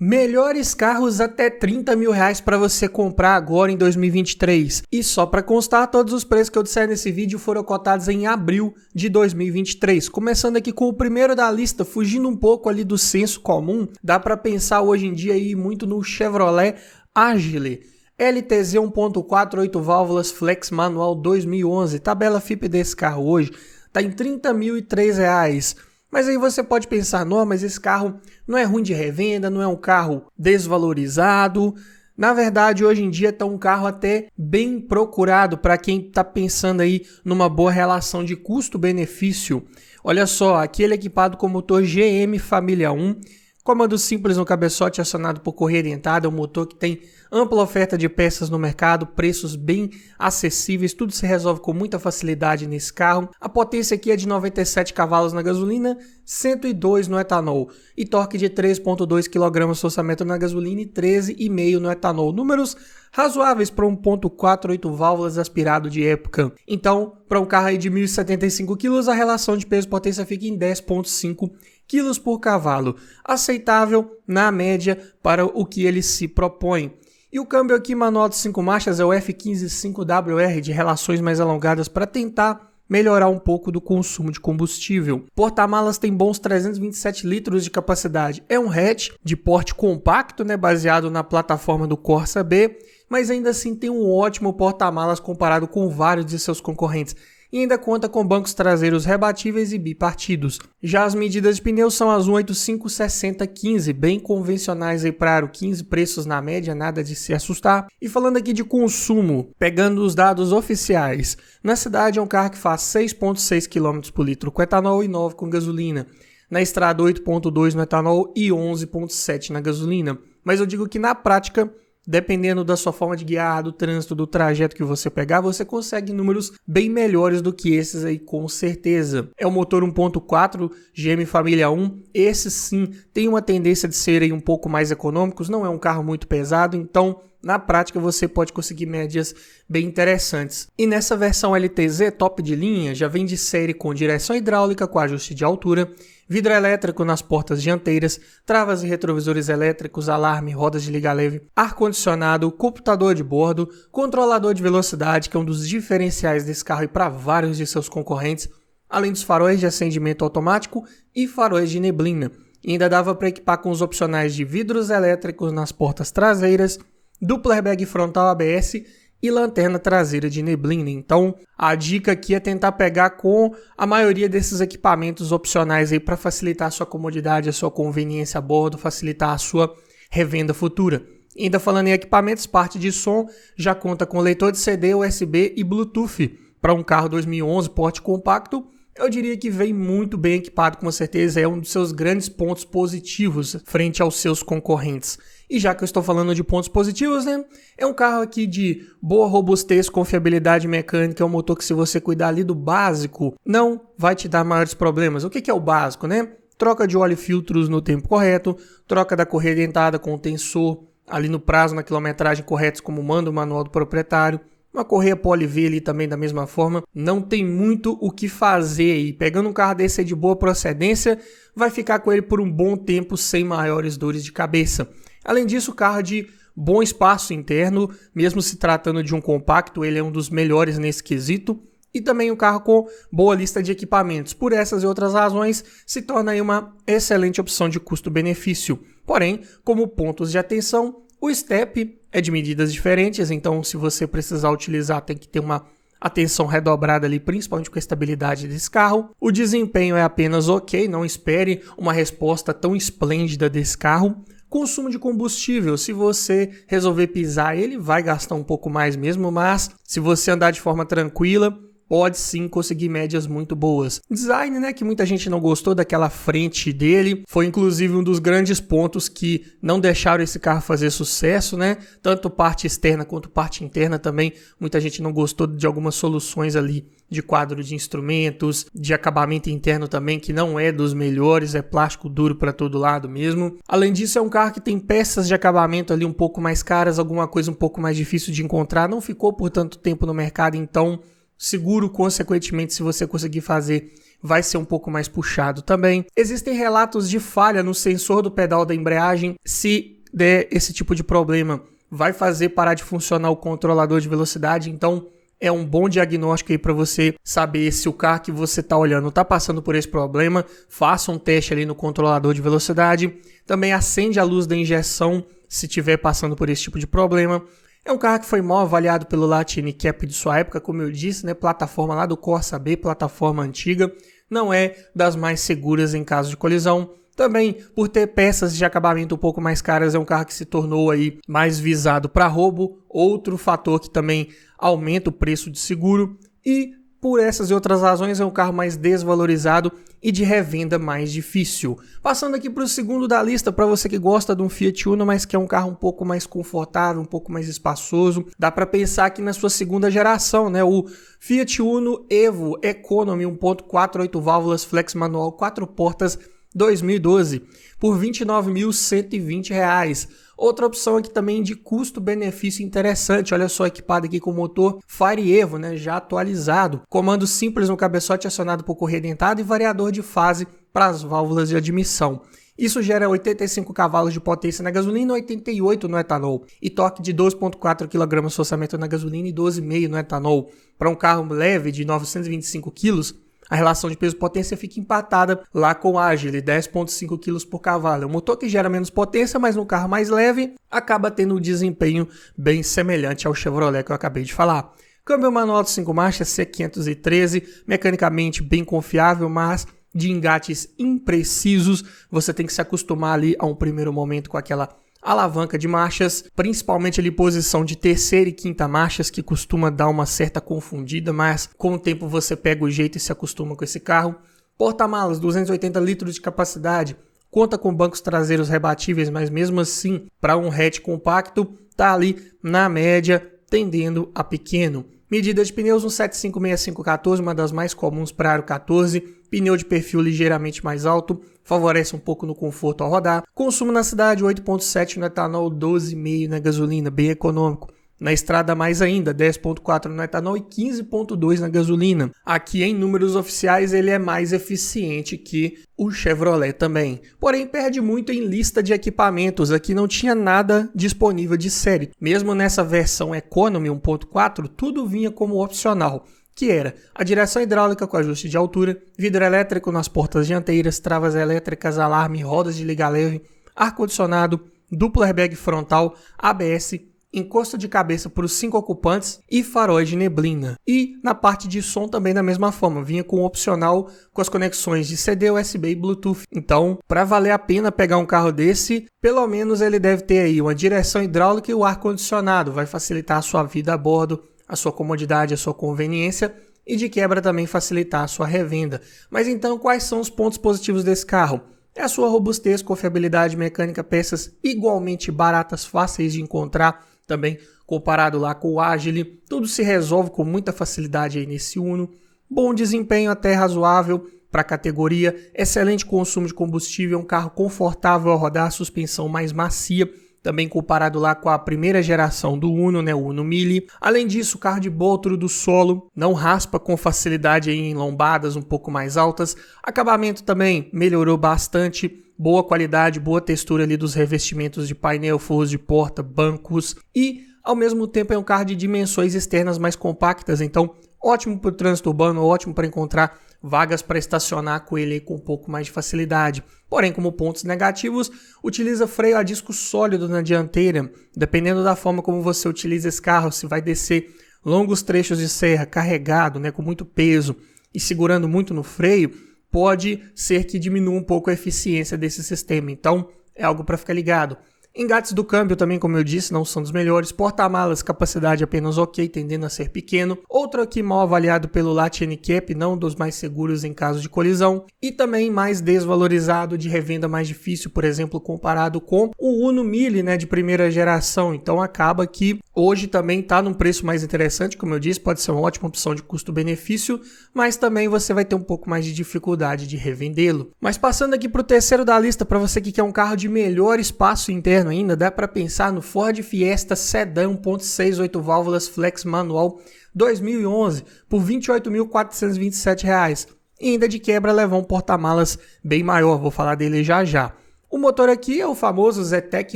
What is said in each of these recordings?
Melhores carros até R$ 30.000 para você comprar agora em 2023. E só para constar, todos os preços que eu disser nesse vídeo foram cotados em abril de 2023. Começando aqui com o primeiro da lista, fugindo um pouco ali do senso comum, dá para pensar hoje em dia aí muito no Chevrolet Agile. LTZ 1.4, 8 válvulas, flex manual 2011. Tabela FIP desse carro hoje está em R$ 30.003. Mas aí você pode pensar, não, mas esse carro não é ruim de revenda, não é um carro desvalorizado. Na verdade, hoje em dia está um carro até bem procurado para quem está pensando aí numa boa relação de custo-benefício. Olha só, aqui ele é equipado com motor GM Família 1, comando simples no cabeçote acionado por correia dentada, é um motor que tem ampla oferta de peças no mercado, preços bem acessíveis, tudo se resolve com muita facilidade nesse carro. A potência aqui é de 97 cavalos na gasolina, 102 no etanol e torque de 3,2 kgfm na gasolina e 13,5 no etanol. Números razoáveis para um 1.4, 8 válvulas aspirado de época. Então, para um carro aí de 1.075 kg, a relação de peso-potência fica em 10,5 kg por cavalo, aceitável na média para o que ele se propõe. E o câmbio aqui manual de 5 marchas é o F15.5WR de relações mais alongadas para tentar melhorar um pouco do consumo de combustível. Porta-malas tem bons 327 litros de capacidade. É um hatch de porte compacto, baseado na plataforma do Corsa B, mas ainda assim tem um ótimo porta-malas comparado com vários de seus concorrentes. E ainda conta com bancos traseiros rebatíveis e bipartidos. Já as medidas de pneus são as 185, 60, 15, bem convencionais aí para aro 15, preços na média, nada de se assustar. E falando aqui de consumo, pegando os dados oficiais, na cidade é um carro que faz 6,6 km por litro com etanol e 9 com gasolina. Na estrada 8,2 no etanol e 11,7 na gasolina. Mas eu digo que na prática, dependendo da sua forma de guiar, do trânsito, do trajeto que você pegar, você consegue números bem melhores do que esses aí, com certeza. É o motor 1.4 GM Família 1. Esse sim tem uma tendência de serem um pouco mais econômicos, não é um carro muito pesado, então na prática você pode conseguir médias bem interessantes. E nessa versão LTZ top de linha, já vem de série com direção hidráulica com ajuste de altura, vidro elétrico nas portas dianteiras, travas e retrovisores elétricos, alarme, rodas de liga leve, ar-condicionado, computador de bordo, controlador de velocidade, que é um dos diferenciais desse carro e para vários de seus concorrentes, além dos faróis de acendimento automático e faróis de neblina. E ainda dava para equipar com os opcionais de vidros elétricos nas portas traseiras, dupla airbag frontal ABS e lanterna traseira de neblina. Então, a dica aqui é tentar pegar com a maioria desses equipamentos opcionais aí para facilitar a sua comodidade, a sua conveniência a bordo, facilitar a sua revenda futura. E ainda falando em equipamentos, parte de som já conta com leitor de CD, USB e Bluetooth. Para um carro 2011 porte compacto, eu diria que vem muito bem equipado, com certeza é um dos seus grandes pontos positivos frente aos seus concorrentes. E já que eu estou falando de pontos positivos, é um carro aqui de boa robustez, confiabilidade mecânica, é um motor que se você cuidar ali do básico, não vai te dar maiores problemas. O que é o básico, Troca de óleo e filtros no tempo correto, troca da correia dentada com o tensor ali no prazo, na quilometragem corretos como manda o manual do proprietário. Uma correia Poli-V ali também da mesma forma, não tem muito o que fazer aí. Pegando um carro desse aí de boa procedência, vai ficar com ele por um bom tempo sem maiores dores de cabeça. Além disso, o carro é de bom espaço interno, mesmo se tratando de um compacto, ele é um dos melhores nesse quesito. E também um carro com boa lista de equipamentos. Por essas e outras razões, se torna aí uma excelente opção de custo-benefício. Porém, como pontos de atenção, o step é de medidas diferentes, então se você precisar utilizar tem que ter uma atenção redobrada ali, principalmente com a estabilidade desse carro. O desempenho é apenas ok, não espere uma resposta tão esplêndida desse carro. Consumo de combustível, se você resolver pisar ele vai gastar um pouco mais mesmo, mas se você andar de forma tranquila, pode sim conseguir médias muito boas. Design, que muita gente não gostou daquela frente dele, foi inclusive um dos grandes pontos que não deixaram esse carro fazer sucesso, Tanto parte externa quanto parte interna também, muita gente não gostou de algumas soluções ali de quadro de instrumentos, de acabamento interno também, que não é dos melhores, é plástico duro para todo lado mesmo. Além disso, é um carro que tem peças de acabamento ali um pouco mais caras, alguma coisa um pouco mais difícil de encontrar, não ficou por tanto tempo no mercado, então seguro, consequentemente, se você conseguir fazer vai ser um pouco mais puxado também. Existem relatos de falha no sensor do pedal da embreagem. Se der esse tipo de problema, vai fazer parar de funcionar o controlador de velocidade, então é um bom diagnóstico aí para você saber se o carro que você está olhando está passando por esse problema. Faça um teste ali no controlador de velocidade. Também acende a luz da injeção se estiver passando por esse tipo de problema. É um carro que foi mal avaliado pelo Latin Cap de sua época, como eu disse, né? Plataforma lá do Corsa B, plataforma antiga. Não é das mais seguras em caso de colisão. Também, por ter peças de acabamento um pouco mais caras, é um carro que se tornou aí mais visado para roubo. Outro fator que também aumenta o preço de seguro. E por essas e outras razões, é um carro mais desvalorizado e de revenda mais difícil. Passando aqui para o segundo da lista, para você que gosta de um Fiat Uno, mas que é um carro um pouco mais confortável, um pouco mais espaçoso. Dá para pensar aqui na sua segunda geração, né? O Fiat Uno Evo Economy 1.4, 8 válvulas, flex manual, 4 portas, 2012, por R$ 29.120. Outra opção aqui também de custo-benefício interessante, olha só, equipado aqui com o motor Fire Evo, né, já atualizado, comando simples no cabeçote acionado por correia dentada e variador de fase para as válvulas de admissão. Isso gera 85 cavalos de potência na gasolina e 88 no etanol, e torque de 12,4 kgfm na gasolina e 12,5 no etanol. Para um carro leve de 925 kg, a relação de peso-potência fica empatada lá com o Agile, 10,5 kg por cavalo. É um motor que gera menos potência, mas no carro mais leve acaba tendo um desempenho bem semelhante ao Chevrolet que eu acabei de falar. Câmbio manual de 5 marchas C513, mecanicamente bem confiável, mas de engates imprecisos. Você tem que se acostumar ali a um primeiro momento com aquela alavanca de marchas, principalmente ali posição de terceira e quinta marchas, que costuma dar uma certa confundida, mas com o tempo você pega o jeito e se acostuma com esse carro. Porta-malas, 280 litros de capacidade, conta com bancos traseiros rebatíveis, mas mesmo assim, para um hatch compacto, tá ali na média, tendendo a pequeno. Medida de pneus, um 756514, uma das mais comuns para aro 14, pneu de perfil ligeiramente mais alto, favorece um pouco no conforto ao rodar. Consumo na cidade, 8,7 no etanol, 12,5 na gasolina, bem econômico. Na estrada mais ainda, 10,4 no etanol e 15,2 na gasolina. Aqui em números oficiais ele é mais eficiente que o Chevrolet também. Porém perde muito em lista de equipamentos, aqui não tinha nada disponível de série. Mesmo nessa versão Economy 1.4, tudo vinha como opcional, que era a direção hidráulica com ajuste de altura, vidro elétrico nas portas dianteiras, travas elétricas, alarme, rodas de liga leve, ar-condicionado, duplo airbag frontal, ABS, encosto de cabeça para os 5 ocupantes e faróis de neblina. E na parte de som também da mesma forma, vinha com um opcional com as conexões de CD, USB e Bluetooth. Então, para valer a pena pegar um carro desse, pelo menos ele deve ter aí uma direção hidráulica e o ar-condicionado, vai facilitar a sua vida a bordo, a sua comodidade, a sua conveniência e de quebra também facilitar a sua revenda. Mas então, quais são os pontos positivos desse carro? É a sua robustez, confiabilidade mecânica, peças igualmente baratas, fáceis de encontrar, também comparado lá com o Agile, tudo se resolve com muita facilidade aí nesse Uno. Bom desempenho até razoável para a categoria, excelente consumo de combustível, um carro confortável ao rodar, suspensão mais macia, também comparado lá com a primeira geração do Uno, né, o Uno Mille. Além disso, carro de boa altura do solo, não raspa com facilidade aí em lombadas um pouco mais altas. Acabamento também melhorou bastante, boa qualidade, boa textura ali dos revestimentos de painel, forros de porta, bancos e ao mesmo tempo é um carro de dimensões externas mais compactas, então ótimo para o trânsito urbano, ótimo para encontrar vagas para estacionar com ele com um pouco mais de facilidade. Porém, como pontos negativos, utiliza freio a disco sólido na dianteira. Dependendo da forma como você utiliza esse carro, se vai descer longos trechos de serra carregado, né, com muito peso e segurando muito no freio, pode ser que diminua um pouco a eficiência desse sistema. Então, é algo para ficar ligado. Engates do câmbio também, como eu disse, não são dos melhores. Porta-malas, capacidade apenas ok, tendendo a ser pequeno. Outro aqui mal avaliado pelo Latin Cap, não dos mais seguros em caso de colisão. E também mais desvalorizado, de revenda mais difícil, por exemplo, comparado com o Uno Mille, né, de primeira geração. Então acaba que hoje também está num preço mais interessante, como eu disse, pode ser uma ótima opção de custo-benefício, mas também você vai ter um pouco mais de dificuldade de revendê-lo. Mas passando aqui para o terceiro da lista, para você que quer um carro de melhor espaço interno ainda, dá para pensar no Ford Fiesta Sedan 1.6 8 válvulas flex manual 2011 por R$ 28.427. e ainda de quebra levar um porta-malas bem maior, vou falar dele já já. O motor aqui é o famoso Zetec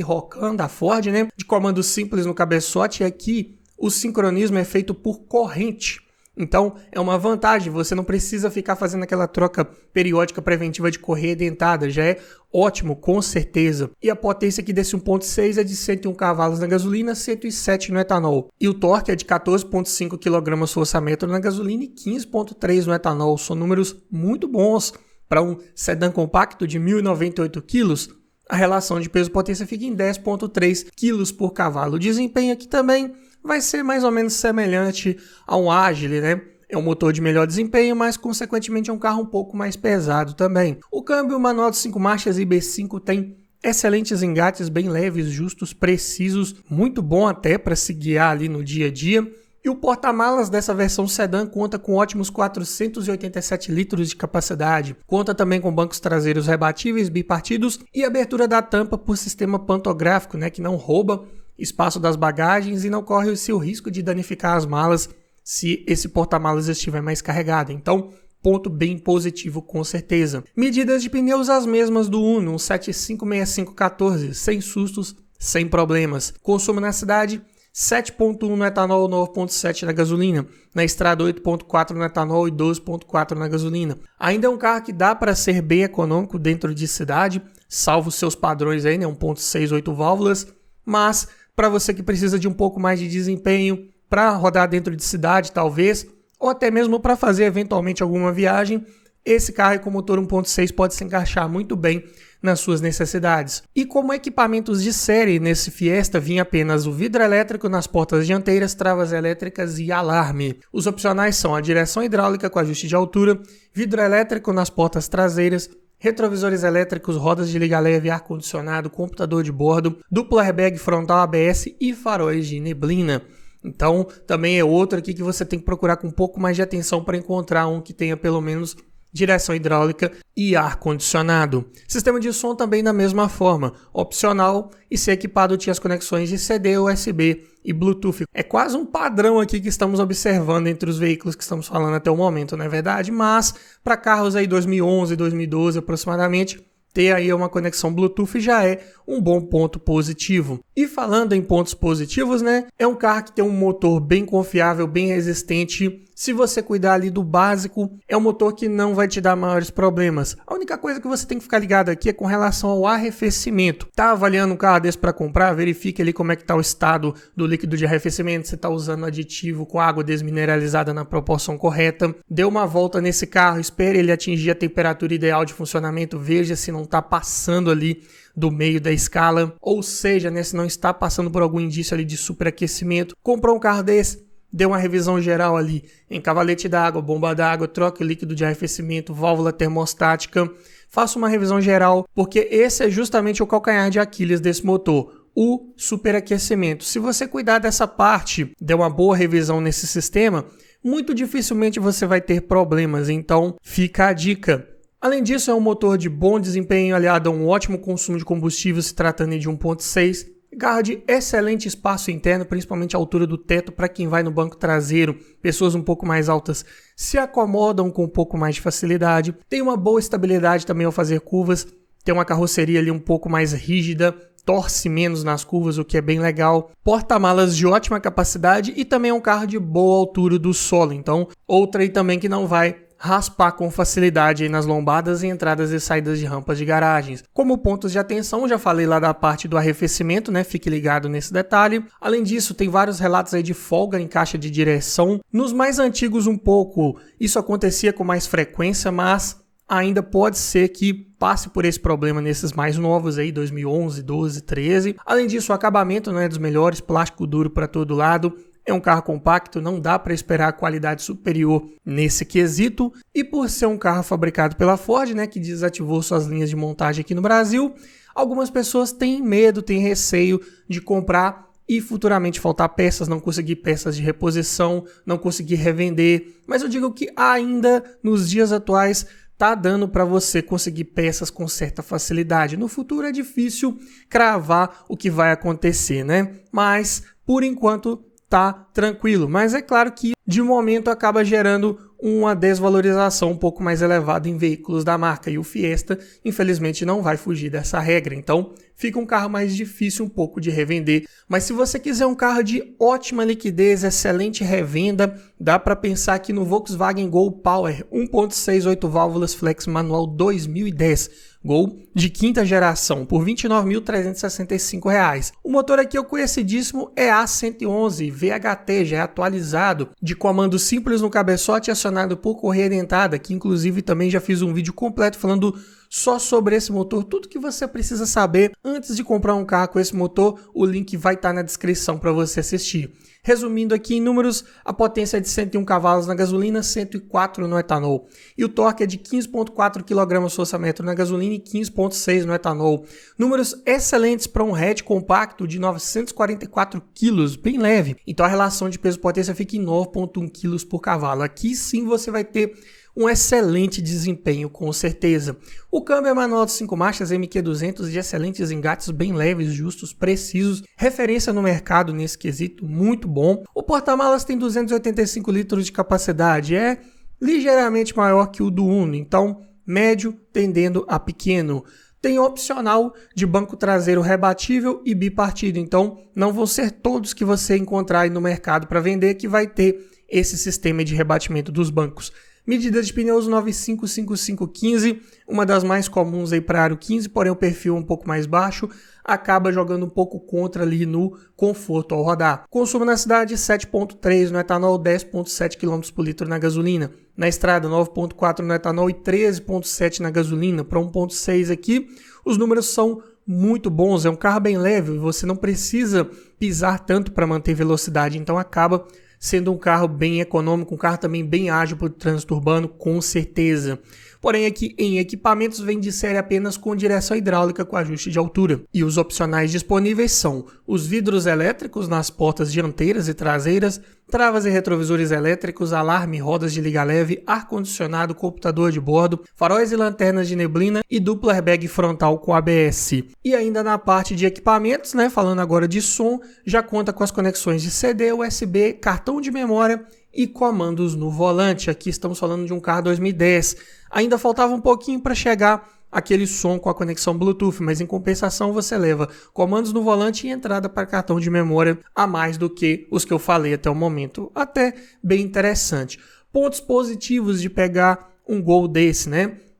Rocan da Ford, né? De comando simples no cabeçote, e aqui o sincronismo é feito por corrente. Então é uma vantagem, você não precisa ficar fazendo aquela troca periódica preventiva de correia dentada, já é ótimo, com certeza. E a potência aqui desse 1.6 é de 101 cavalos na gasolina, 107 no etanol. E o torque é de 14,5 kgfm na gasolina e 15,3 no etanol. São números muito bons para um sedã compacto de 1.098 kg. A relação de peso-potência fica em 10,3 kg por cavalo. O desempenho aqui também vai ser mais ou menos semelhante a um Agile, né? É um motor de melhor desempenho, mas consequentemente é um carro um pouco mais pesado também. O câmbio manual de 5 marchas IB5 tem excelentes engates, bem leves, justos, precisos, muito bom até para se guiar ali no dia a dia. E o porta-malas dessa versão sedã conta com ótimos 487 litros de capacidade. Conta também com bancos traseiros rebatíveis bipartidos e abertura da tampa por sistema pantográfico, né, que não rouba espaço das bagagens e não corre o risco de danificar as malas se esse porta-malas estiver mais carregado. Então, ponto bem positivo com certeza. Medidas de pneus as mesmas do Uno, um 756514, sem sustos, sem problemas. Consumo na cidade, 7,1 no etanol, 9,7 na gasolina. Na estrada, 8,4 no etanol e 12,4 na gasolina. Ainda é um carro que dá para ser bem econômico dentro de cidade, salvo seus padrões aí, né? 1,6, 8 válvulas, mas para você que precisa de um pouco mais de desempenho, para rodar dentro de cidade talvez, ou até mesmo para fazer eventualmente alguma viagem, esse carro com motor 1.6 pode se encaixar muito bem nas suas necessidades. E como equipamentos de série nesse Fiesta vinha apenas o vidro elétrico nas portas dianteiras, travas elétricas e alarme. Os opcionais são a direção hidráulica com ajuste de altura, vidro elétrico nas portas traseiras, retrovisores elétricos, rodas de liga leve, ar-condicionado, computador de bordo, duplo airbag frontal ABS e faróis de neblina. Então, também é outro aqui que você tem que procurar com um pouco mais de atenção para encontrar um que tenha pelo menos direção hidráulica e ar-condicionado. Sistema de som também da mesma forma, opcional, e ser equipado tinha as conexões de CD, USB e Bluetooth. É quase um padrão aqui que estamos observando entre os veículos que estamos falando até o momento, não é verdade? Mas para carros aí 2011, 2012 aproximadamente, ter aí uma conexão Bluetooth já é um bom ponto positivo. E falando em pontos positivos, né? É um carro que tem um motor bem confiável, bem resistente. Se você cuidar ali do básico, é um motor que não vai te dar maiores problemas. A única coisa que você tem que ficar ligado aqui é com relação ao arrefecimento. Tá avaliando um carro desse para comprar? Verifique ali como é que tá o estado do líquido de arrefecimento, se tá usando aditivo com água desmineralizada na proporção correta. Dê uma volta nesse carro, espere ele atingir a temperatura ideal de funcionamento, veja se não tá passando ali do meio da escala, ou seja, né, se não está passando por algum indício ali de superaquecimento. Comprou um carro desse? Dê uma revisão geral ali em cavalete d'água, bomba d'água, troca líquido de arrefecimento, válvula termostática. Faça uma revisão geral, porque esse é justamente o calcanhar de Aquiles desse motor, o superaquecimento. Se você cuidar dessa parte, der uma boa revisão nesse sistema, muito dificilmente você vai ter problemas, então fica a dica. Além disso, é um motor de bom desempenho, aliado a um ótimo consumo de combustível, se tratando de 1.6, carro de excelente espaço interno, principalmente a altura do teto para quem vai no banco traseiro. Pessoas um pouco mais altas se acomodam com um pouco mais de facilidade. Tem uma boa estabilidade também ao fazer curvas, tem uma carroceria ali um pouco mais rígida, torce menos nas curvas, o que é bem legal. Porta-malas de ótima capacidade e também é um carro de boa altura do solo. Então, outra aí também que não vai raspar com facilidade aí nas lombadas e entradas e saídas de rampas de garagens. Como pontos de atenção, já falei lá da parte do arrefecimento, né? Fique ligado nesse detalhe. Além disso, tem vários relatos aí de folga em caixa de direção. Nos mais antigos um pouco, isso acontecia com mais frequência, mas ainda pode ser que passe por esse problema nesses mais novos aí, 2011, 12, 13. Além disso, o acabamento não é dos melhores, plástico duro para todo lado. É um carro compacto, não dá para esperar qualidade superior nesse quesito. E por ser um carro fabricado pela Ford, né, que desativou suas linhas de montagem aqui no Brasil, algumas pessoas têm medo, têm receio de comprar e futuramente faltar peças, não conseguir peças de reposição, não conseguir revender. Mas eu digo que ainda nos dias atuais tá dando para você conseguir peças com certa facilidade. No futuro é difícil cravar o que vai acontecer, né? Mas por enquanto tá tranquilo, mas é claro que de momento acaba gerando uma desvalorização um pouco mais elevada em veículos da marca. E o Fiesta, infelizmente, não vai fugir dessa regra. Então, fica um carro mais difícil um pouco de revender. Mas se você quiser um carro de ótima liquidez, excelente revenda, dá para pensar aqui no Volkswagen Gol Power 1.6 8 válvulas flex manual 2010. Gol de quinta geração por R$ 29.365. O motor aqui é o conhecidíssimo EA111 VHT, já é atualizado, de comando simples no cabeçote acionado por correia dentada, que inclusive também já fiz um vídeo completo falando só sobre esse motor, tudo que você precisa saber antes de comprar um carro com esse motor, o link vai estar na descrição para você assistir. Resumindo aqui em números, a potência é de 101 cavalos na gasolina, 104 no etanol. E o torque é de 15,4 kgfm na gasolina e 15,6 no etanol. Números excelentes para um hatch compacto de 944 kg, bem leve. Então a relação de peso-potência fica em 9,1 kg por cavalo. Aqui sim você vai ter um excelente desempenho, com certeza. O câmbio é manual de 5 marchas MQ200 de excelentes engates bem leves, justos, precisos. Referência no mercado nesse quesito, muito bom. O porta-malas tem 285 litros de capacidade, é ligeiramente maior que o do Uno, então médio tendendo a pequeno. Tem opcional de banco traseiro rebatível e bipartido, então não vão ser todos que você encontrar aí no mercado para vender que vai ter esse sistema de rebatimento dos bancos. Medida de pneus 955515, uma das mais comuns aí para aro 15, porém o perfil um pouco mais baixo, acaba jogando um pouco contra ali no conforto ao rodar. Consumo na cidade 7,3 no etanol, 10,7 km por litro na gasolina. Na estrada 9,4 no etanol e 13,7 na gasolina, para 1,6 aqui. Os números são muito bons, é um carro bem leve, você não precisa pisar tanto para manter velocidade, então acaba sendo um carro bem econômico, um carro também bem ágil para o trânsito urbano, com certeza. Porém, aqui em equipamentos vem de série apenas com direção hidráulica com ajuste de altura. E os opcionais disponíveis são os vidros elétricos nas portas dianteiras e traseiras, travas e retrovisores elétricos, alarme, rodas de liga leve, ar-condicionado, computador de bordo, faróis e lanternas de neblina e duplo airbag frontal com ABS. E ainda na parte de equipamentos, falando agora de som, já conta com as conexões de CD, USB, cartão de memória e comandos no volante. Aqui estamos falando de um carro 2010. Ainda faltava um pouquinho para chegar aquele som com a conexão Bluetooth, mas em compensação você leva comandos no volante e entrada para cartão de memória a mais do que os que eu falei até o momento. Até bem interessante. Pontos positivos de pegar um Gol desse,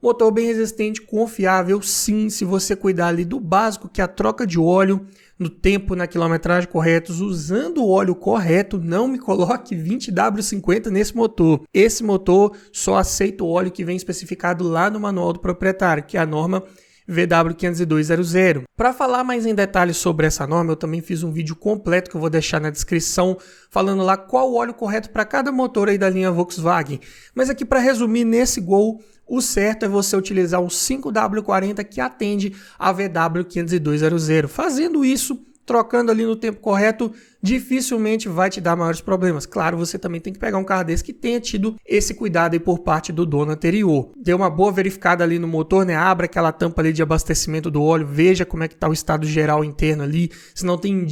Motor bem resistente, confiável, sim, se você cuidar ali do básico, que é a troca de óleo no tempo, na quilometragem corretos, usando o óleo correto. Não me coloque 20W50 nesse motor. Esse motor só aceita o óleo que vem especificado lá no manual do proprietário, que é a norma VW50200. Para falar mais em detalhes sobre essa norma, eu também fiz um vídeo completo que eu vou deixar na descrição, falando lá qual o óleo correto para cada motor aí da linha Volkswagen. Mas aqui, para resumir, nesse Gol, o certo é você utilizar um 5W40 que atende a VW50200. Fazendo isso, trocando ali no tempo correto, dificilmente vai te dar maiores problemas. Claro, você também tem que pegar um carro desse que tenha tido esse cuidado aí por parte do dono anterior. Dê uma boa verificada ali no motor, Abra aquela tampa ali de abastecimento do óleo, veja como é que está o estado geral interno ali, se não tem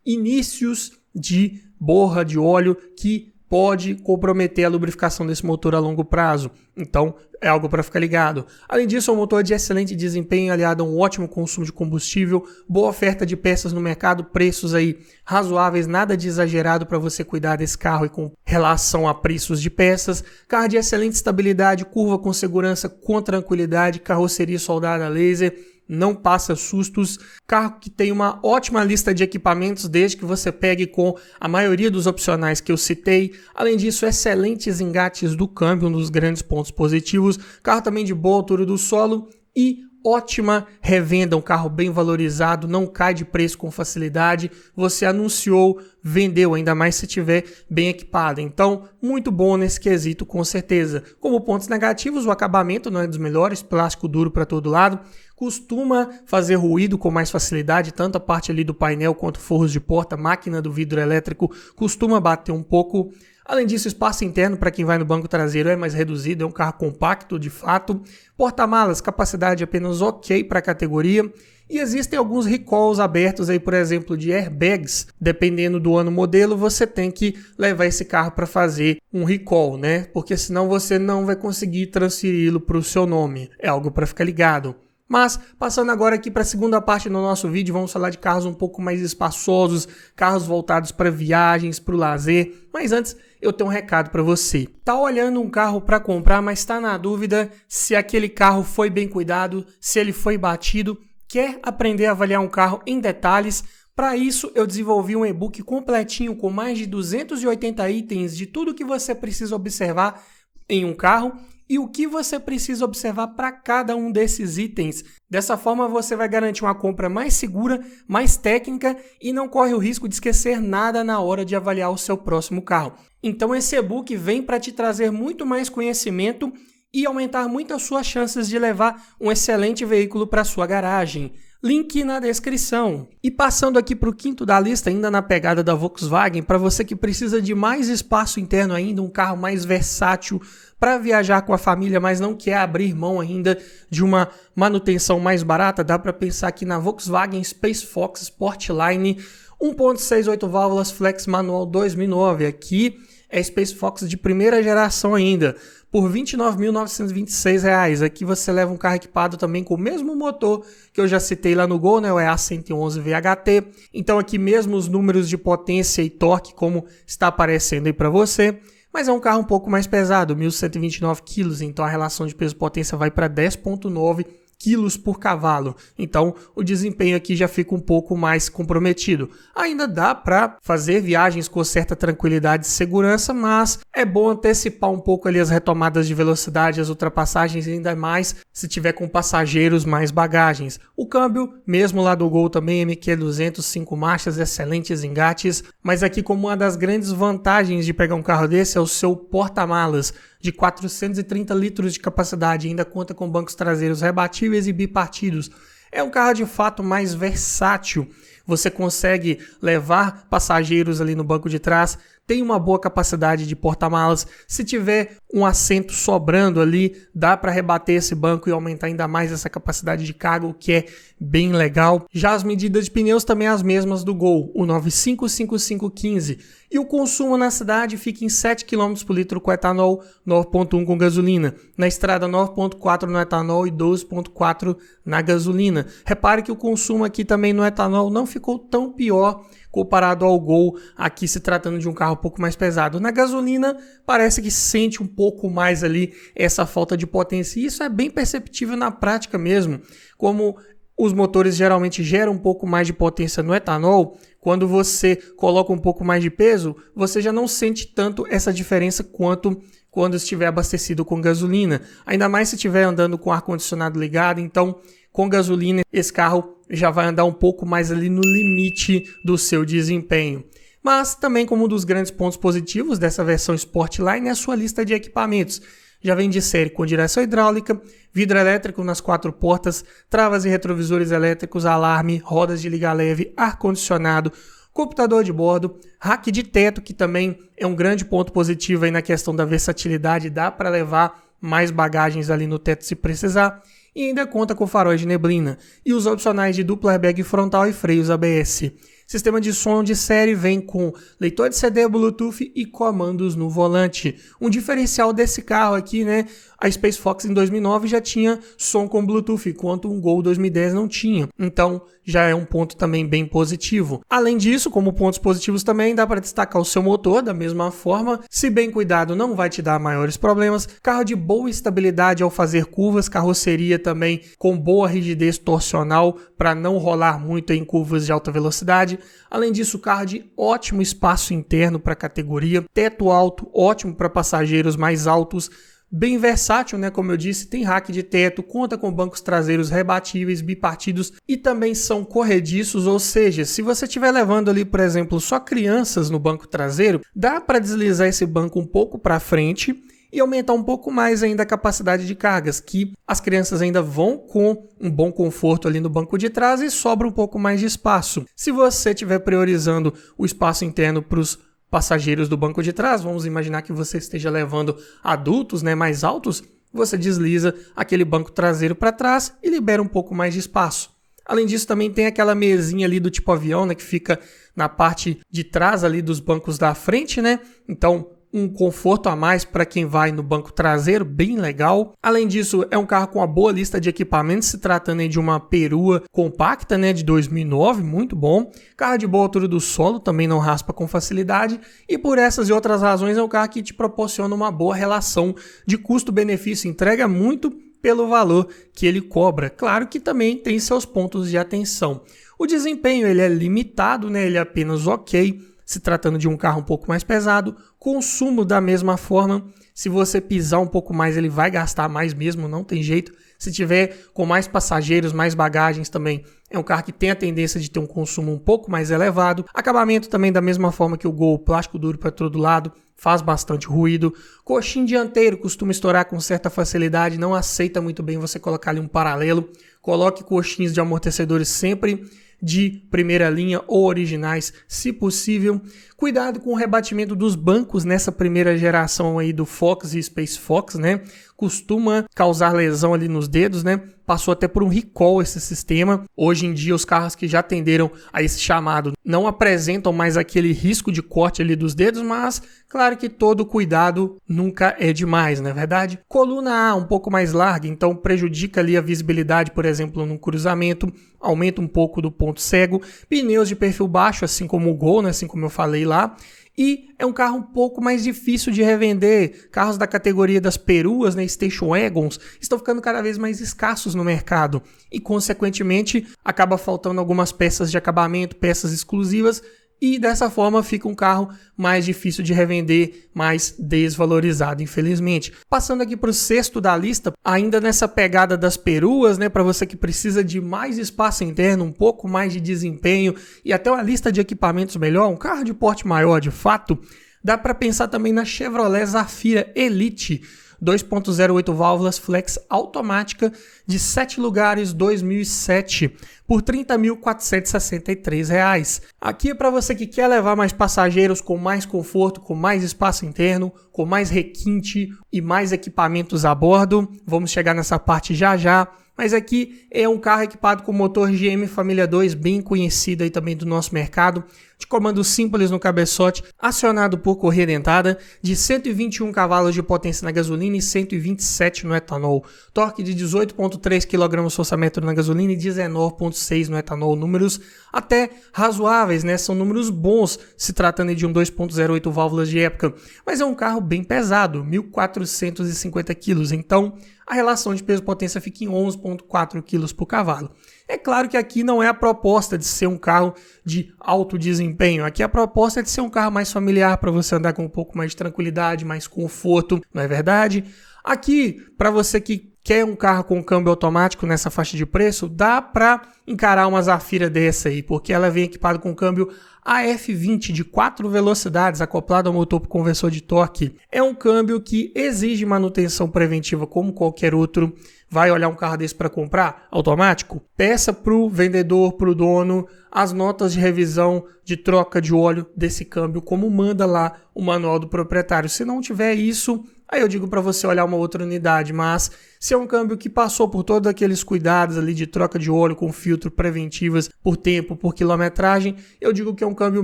inícios de borra de óleo que pode comprometer a lubrificação desse motor a longo prazo. Então, é algo para ficar ligado. Além disso, é um motor de excelente desempenho, aliado a um ótimo consumo de combustível, boa oferta de peças no mercado, preços aí razoáveis, nada de exagerado para você cuidar desse carro e com relação a preços de peças. Carro de excelente estabilidade, curva com segurança, com tranquilidade, carroceria soldada a laser, não passa sustos, carro que tem uma ótima lista de equipamentos desde que você pegue com a maioria dos opcionais que eu citei. Além disso, excelentes engates do câmbio, um dos grandes pontos positivos, carro também de boa altura do solo e ótima revenda, um carro bem valorizado, não cai de preço com facilidade, você anunciou, vendeu, ainda mais se estiver bem equipado. Então, muito bom nesse quesito, com certeza. Como pontos negativos, o acabamento não é dos melhores, plástico duro para todo lado, costuma fazer ruído com mais facilidade, tanto a parte ali do painel quanto forros de porta, máquina do vidro elétrico costuma bater um pouco. Além disso, espaço interno para quem vai no banco traseiro é mais reduzido, é um carro compacto de fato. Porta-malas, capacidade apenas ok para a categoria. E existem alguns recalls abertos aí, por exemplo, de airbags. Dependendo do ano modelo, você tem que levar esse carro para fazer um recall, né? Porque senão você não vai conseguir transferi-lo para o seu nome. É algo para ficar ligado. Mas, passando agora aqui para a segunda parte do nosso vídeo, vamos falar de carros um pouco mais espaçosos, carros voltados para viagens, para o lazer. Mas antes, eu tenho um recado para você. Tá olhando um carro para comprar, mas está na dúvida se aquele carro foi bem cuidado, se ele foi batido, quer aprender a avaliar um carro em detalhes? Para isso, eu desenvolvi um e-book completinho com mais de 280 itens de tudo que você precisa observar em um carro e o que você precisa observar para cada um desses itens. Dessa forma, você vai garantir uma compra mais segura, mais técnica e não corre o risco de esquecer nada na hora de avaliar o seu próximo carro. Então, esse e-book vem para te trazer muito mais conhecimento e aumentar muito as suas chances de levar um excelente veículo para sua garagem. Link na descrição. E passando aqui para o quinto da lista, ainda na pegada da Volkswagen, para você que precisa de mais espaço interno ainda, um carro mais versátil para viajar com a família, mas não quer abrir mão ainda de uma manutenção mais barata, dá para pensar aqui na Volkswagen Space Fox Sportline 1.6 8 válvulas flex manual 2009. Aqui é Space Fox de primeira geração ainda, por R$ 29.926. Aqui você leva um carro equipado também com o mesmo motor que eu já citei lá no Gol, né, o EA111 VHT. Então aqui mesmo os números de potência e torque como está aparecendo aí para você. Mas é um carro um pouco mais pesado, 1.129 kg, então a relação de peso-potência vai para 10,9 quilos por cavalo. Então o desempenho aqui já fica um pouco mais comprometido. Ainda dá para fazer viagens com certa tranquilidade e segurança, mas é bom antecipar um pouco ali as retomadas de velocidade, as ultrapassagens, ainda mais se tiver com passageiros mais bagagens. O câmbio, mesmo lá do Gol também, MQ200, 5 marchas, excelentes engates, mas aqui como uma das grandes vantagens de pegar um carro desse é o seu porta-malas, de 430 litros de capacidade, ainda conta com bancos traseiros rebatíveis e bipartidos. É um carro de fato mais versátil, você consegue levar passageiros ali no banco de trás, tem uma boa capacidade de porta-malas, se tiver um assento sobrando ali, dá para rebater esse banco e aumentar ainda mais essa capacidade de carga, o que é bem legal. Já as medidas de pneus também as mesmas do Gol, o 955515, e o consumo na cidade fica em 7 km por litro com etanol, 9.1 com gasolina, na estrada 9.4 no etanol e 12.4 na gasolina. Repare que o consumo aqui também no etanol não ficou tão pior comparado ao Gol, aqui se tratando de um carro um pouco mais pesado. Na gasolina, parece que sente um pouco mais ali essa falta de potência, e isso é bem perceptível na prática mesmo, como os motores geralmente geram um pouco mais de potência no etanol. Quando você coloca um pouco mais de peso, você já não sente tanto essa diferença quanto quando estiver abastecido com gasolina, ainda mais se estiver andando com ar-condicionado ligado. Então, com gasolina, esse carro já vai andar um pouco mais ali no limite do seu desempenho. Mas também, como um dos grandes pontos positivos dessa versão Sportline é a sua lista de equipamentos. Já vem de série com direção hidráulica, vidro elétrico nas 4 portas, travas e retrovisores elétricos, alarme, rodas de liga leve, ar-condicionado, computador de bordo, rack de teto, que também é um grande ponto positivo aí na questão da versatilidade, dá para levar mais bagagens ali no teto se precisar, e ainda conta com faróis de neblina, e os opcionais de dupla airbag frontal e freios ABS. Sistema de som de série vem com leitor de CD, Bluetooth e comandos no volante. Um diferencial desse carro aqui, né? A Space Fox em 2009 já tinha som com Bluetooth, enquanto um Gol 2010 não tinha. Então, já é um ponto também bem positivo. Além disso, como pontos positivos também, dá para destacar o seu motor da mesma forma. Se bem cuidado, não vai te dar maiores problemas. Carro de boa estabilidade ao fazer curvas, carroceria também com boa rigidez torsional para não rolar muito em curvas de alta velocidade. Além disso, carro de ótimo espaço interno para a categoria, teto alto, ótimo para passageiros mais altos, bem versátil, né? Como eu disse, tem rack de teto, conta com bancos traseiros rebatíveis, bipartidos e também são corrediços, ou seja, se você estiver levando ali, por exemplo, só crianças no banco traseiro, dá para deslizar esse banco um pouco para frente e aumentar um pouco mais ainda a capacidade de cargas, que as crianças ainda vão com um bom conforto ali no banco de trás e sobra um pouco mais de espaço. Se você estiver priorizando o espaço interno para os passageiros do banco de trás, vamos imaginar que você esteja levando adultos, né, mais altos, você desliza aquele banco traseiro para trás e libera um pouco mais de espaço. Além disso, também tem aquela mesinha ali do tipo avião, né, que fica na parte de trás ali dos bancos da frente, né? Então, um conforto a mais para quem vai no banco traseiro, bem legal. Além disso, é um carro com uma boa lista de equipamentos, se tratando aí de uma perua compacta, né, de 2009, muito bom. Carro de boa altura do solo, também não raspa com facilidade. E por essas e outras razões, é um carro que te proporciona uma boa relação de custo-benefício, entrega muito pelo valor que ele cobra. Claro que também tem seus pontos de atenção. O desempenho ele é limitado, né, ele é apenas ok, se tratando de um carro um pouco mais pesado. Consumo da mesma forma, se você pisar um pouco mais ele vai gastar mais mesmo, não tem jeito. Se tiver com mais passageiros, mais bagagens também, é um carro que tem a tendência de ter um consumo um pouco mais elevado. Acabamento também da mesma forma que o Gol, plástico duro para todo lado, faz bastante ruído. Coxim dianteiro costuma estourar com certa facilidade, não aceita muito bem você colocar ali um paralelo. Coloque coxins de amortecedores sempre de primeira linha ou originais, se possível. Cuidado com o rebatimento dos bancos nessa primeira geração aí do Fox e Space Fox, né? Costuma causar lesão ali nos dedos, né? Passou até por um recall esse sistema. Hoje em dia os carros que já atenderam a esse chamado não apresentam mais aquele risco de corte ali dos dedos, mas claro que todo cuidado nunca é demais, não é verdade? Coluna A um pouco mais larga, então prejudica ali a visibilidade, por exemplo, no cruzamento, aumenta um pouco do ponto cego. Pneus de perfil baixo, assim como o Gol, né? Assim como eu falei lá. E é um carro um pouco mais difícil de revender. Carros da categoria das peruas, né, Station Wagons, estão ficando cada vez mais escassos no mercado. E, consequentemente, acaba faltando algumas peças de acabamento, peças exclusivas. E dessa forma fica um carro mais difícil de revender, mais desvalorizado, infelizmente. Passando aqui para o sexto da lista, ainda nessa pegada das peruas, né, para você que precisa de mais espaço interno, um pouco mais de desempenho e até uma lista de equipamentos melhor, um carro de porte maior de fato, dá para pensar também na Chevrolet Zafira Elite, 2.08 válvulas flex automática de 7 lugares 2007 por R$ 30.463. Aqui é para você que quer levar mais passageiros com mais conforto, com mais espaço interno, com mais requinte e mais equipamentos a bordo. Vamos chegar nessa parte já já. Mas aqui é um carro equipado com motor GM Família 2, bem conhecido aí também do nosso mercado, de comando simples no cabeçote, acionado por correia dentada, de 121 cavalos de potência na gasolina e 127 no etanol. Torque de 18,3 kgfm na gasolina e 19,6 no etanol. Números até razoáveis, né? São números bons se tratando de um 2.08 válvulas de época. Mas é um carro bem pesado, 1.450 kg. Então, a relação de peso-potência fica em 11,4 kg por cavalo. É claro que aqui não é a proposta de ser um carro de alto desempenho. Aqui a proposta é de ser um carro mais familiar para você andar com um pouco mais de tranquilidade, mais conforto, não é verdade? Aqui, para você que quer um carro com câmbio automático nessa faixa de preço, dá para encarar uma Zafira dessa aí, porque ela vem equipada com câmbio AF20 de 4 velocidades, acoplado ao motor por conversor de torque. É um câmbio que exige manutenção preventiva como qualquer outro. Vai olhar um carro desse para comprar automático? Peça para o vendedor, para o dono, as notas de revisão de troca de óleo desse câmbio, como manda lá o manual do proprietário. Se não tiver isso, aí eu digo para você olhar uma outra unidade, mas se é um câmbio que passou por todos aqueles cuidados ali de troca de óleo com filtro preventivas por tempo, por quilometragem, eu digo que é um câmbio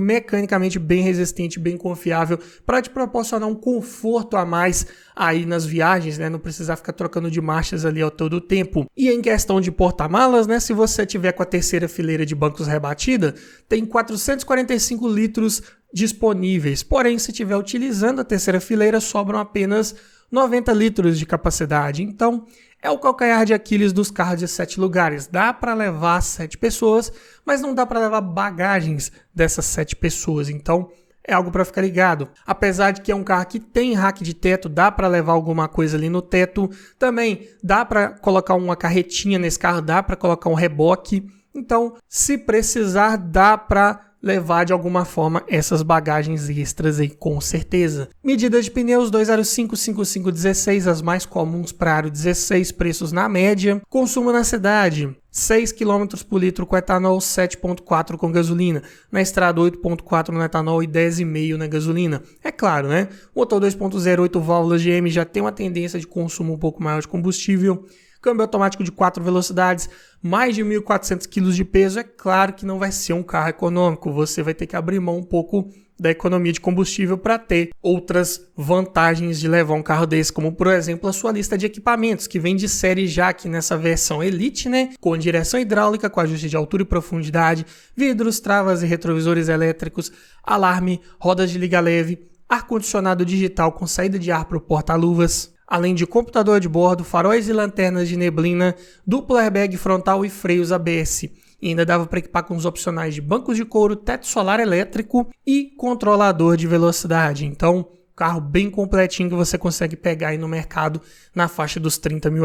mecanicamente bem resistente, bem confiável, para te proporcionar um conforto a mais aí nas viagens, né? Não precisar ficar trocando de marchas ali ao todo o tempo. E em questão de porta-malas, né? Se você tiver com a terceira fileira de bancos rebatida, tem 445 litros disponíveis. Porém, se estiver utilizando a terceira fileira, sobram apenas 90 litros de capacidade. Então, é o calcanhar de Aquiles dos carros de 7 lugares. Dá para levar 7 pessoas, mas não dá para levar bagagens dessas 7 pessoas. Então, é algo para ficar ligado. Apesar de que é um carro que tem rack de teto, dá para levar alguma coisa ali no teto. Também dá para colocar uma carretinha nesse carro, dá para colocar um reboque. Então, se precisar, dá para levar de alguma forma essas bagagens extras aí, com certeza. Medida de pneus 205, 55, 16, as mais comuns para aro 16, preços na média. Consumo na cidade: 6 km por litro com etanol, 7,4 com gasolina. Na estrada, 8,4 no etanol e 10,5 na gasolina. É claro, né? O motor 2.0, 8 válvulas GM já tem uma tendência de consumo um pouco maior de combustível. Câmbio automático de 4 velocidades, mais de 1.400 kg de peso. É claro que não vai ser um carro econômico. Você vai ter que abrir mão um pouco da economia de combustível para ter outras vantagens de levar um carro desse, como por exemplo a sua lista de equipamentos, que vem de série já aqui nessa versão Elite, né? Com direção hidráulica, com ajuste de altura e profundidade, vidros, travas e retrovisores elétricos, alarme, rodas de liga leve, ar-condicionado digital com saída de ar para o porta-luvas, além de computador de bordo, faróis e lanternas de neblina, duplo airbag frontal e freios ABS. E ainda dava para equipar com os opcionais de bancos de couro, teto solar elétrico e controlador de velocidade. Então, carro bem completinho que você consegue pegar aí no mercado na faixa dos R$30 mil.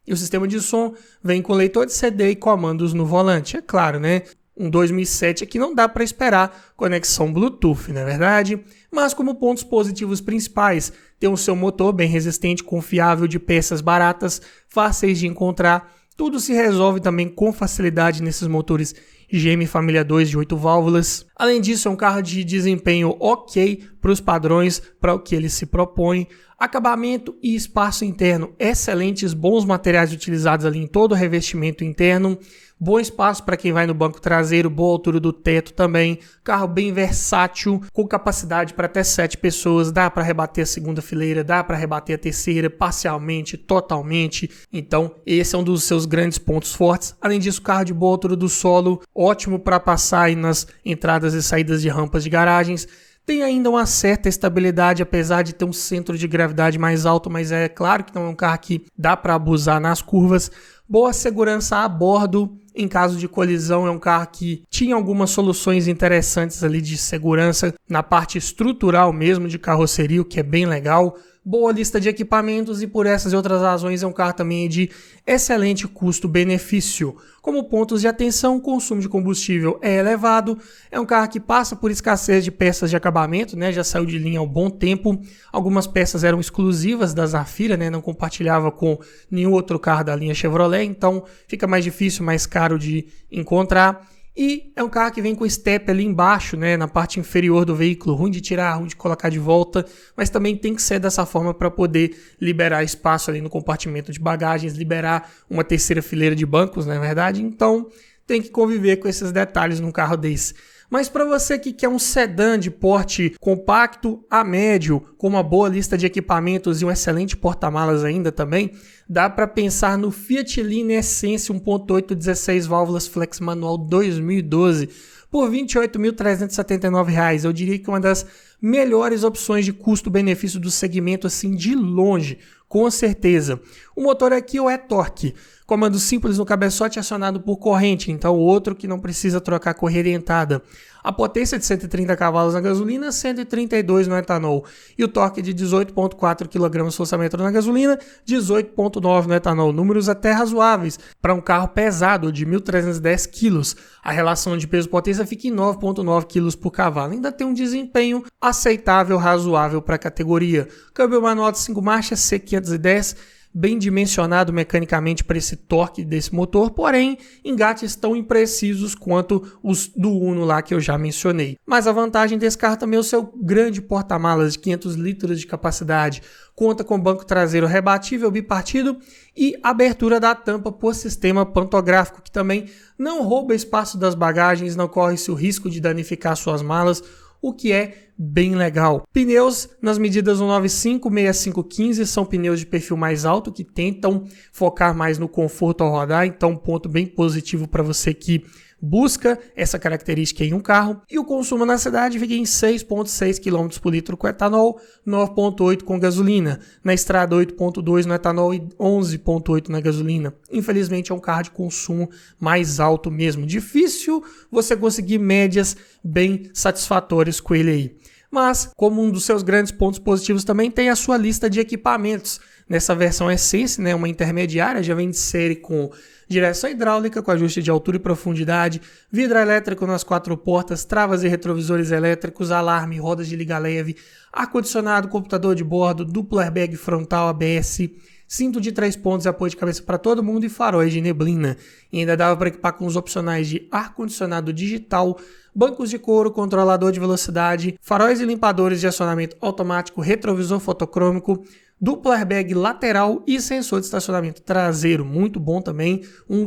E o sistema de som vem com leitor de CD e comandos no volante. É claro, né? Um 2007 aqui não dá para esperar conexão Bluetooth, não é verdade? Mas como pontos positivos principais, tem o seu motor bem resistente, confiável, de peças baratas, fáceis de encontrar. Tudo se resolve também com facilidade nesses motores GM Família 2 de 8 válvulas. Além disso, é um carro de desempenho ok para os padrões, para o que ele se propõe. Acabamento e espaço interno excelentes, bons materiais utilizados ali em todo o revestimento interno. Bom espaço para quem vai no banco traseiro, boa altura do teto também. Carro bem versátil, com capacidade para até 7 pessoas. Dá para rebater a segunda fileira, dá para rebater a terceira, parcialmente, totalmente. Então, esse é um dos seus grandes pontos fortes. Além disso, carro de boa altura do solo, ótimo para passar aí nas entradas e saídas de rampas de garagens. Tem ainda uma certa estabilidade, apesar de ter um centro de gravidade mais alto, mas é claro que não é um carro que dá para abusar nas curvas. Boa segurança a bordo, em caso de colisão, é um carro que tinha algumas soluções interessantes ali de segurança na parte estrutural mesmo de carroceria, o que é bem legal. Boa lista de equipamentos e por essas e outras razões é um carro também de excelente custo-benefício. Como pontos de atenção, o consumo de combustível é elevado, é um carro que passa por escassez de peças de acabamento, né? Já saiu de linha há um bom tempo, algumas peças eram exclusivas da Zafira, né? Não compartilhava com nenhum outro carro da linha Chevrolet, então fica mais difícil, mais caro de encontrar. E é um carro que vem com step ali embaixo, né, na parte inferior do veículo, ruim de tirar, ruim de colocar de volta, mas também tem que ser dessa forma para poder liberar espaço ali no compartimento de bagagens, liberar uma terceira fileira de bancos, não é verdade? Então tem que conviver com esses detalhes num carro desse. Mas para você que quer um sedã de porte compacto a médio, com uma boa lista de equipamentos e um excelente porta-malas ainda também, dá para pensar no Fiat Linea Essence 1.8 16 válvulas flex manual 2012 por R$ 28.379. Eu diria que uma das melhores opções de custo-benefício do segmento, assim, de longe, com certeza. O motor aqui é o e-Torque, comando simples no cabeçote acionado por corrente, então outro que não precisa trocar correia dentada. A potência de 130 cavalos na gasolina, 132 no etanol. E o torque de 18,4 kg/m na gasolina, 18,9 no etanol. Números até razoáveis para um carro pesado de 1.310 kg. A relação de peso-potência fica em 9,9 kg por cavalo. Ainda tem um desempenho aceitável, razoável para a categoria. Câmbio manual de 5 marchas, C510, bem dimensionado mecanicamente para esse torque desse motor, porém engates tão imprecisos quanto os do Uno lá que eu já mencionei. Mas a vantagem desse carro também é o seu grande porta-malas de 500 litros de capacidade, conta com banco traseiro rebatível bipartido e abertura da tampa por sistema pantográfico, que também não rouba espaço das bagagens, não corre-se o risco de danificar suas malas, o que é bem legal. Pneus nas medidas 195, 65, 15 são pneus de perfil mais alto que tentam focar mais no conforto ao rodar, então um ponto bem positivo para você que busca essa característica em um carro. E o consumo na cidade fica em 6,6 km por litro com etanol, 9,8 com gasolina. Na estrada 8,2 no etanol e 11,8 na gasolina. Infelizmente é um carro de consumo mais alto mesmo. Difícil você conseguir médias bem satisfatórias com ele aí. Mas, como um dos seus grandes pontos positivos também, tem a sua lista de equipamentos. Nessa versão Essence, né, uma intermediária, já vem de série com direção hidráulica com ajuste de altura e profundidade, vidro elétrico nas 4 portas, travas e retrovisores elétricos, alarme, rodas de liga leve, ar-condicionado, computador de bordo, duplo airbag frontal ABS, cinto de 3 pontos e apoio de cabeça para todo mundo e faróis de neblina. E ainda dava para equipar com os opcionais de ar-condicionado digital, bancos de couro, controlador de velocidade, faróis e limpadores de acionamento automático, retrovisor fotocrômico, duplo airbag lateral e sensor de estacionamento traseiro, muito bom também,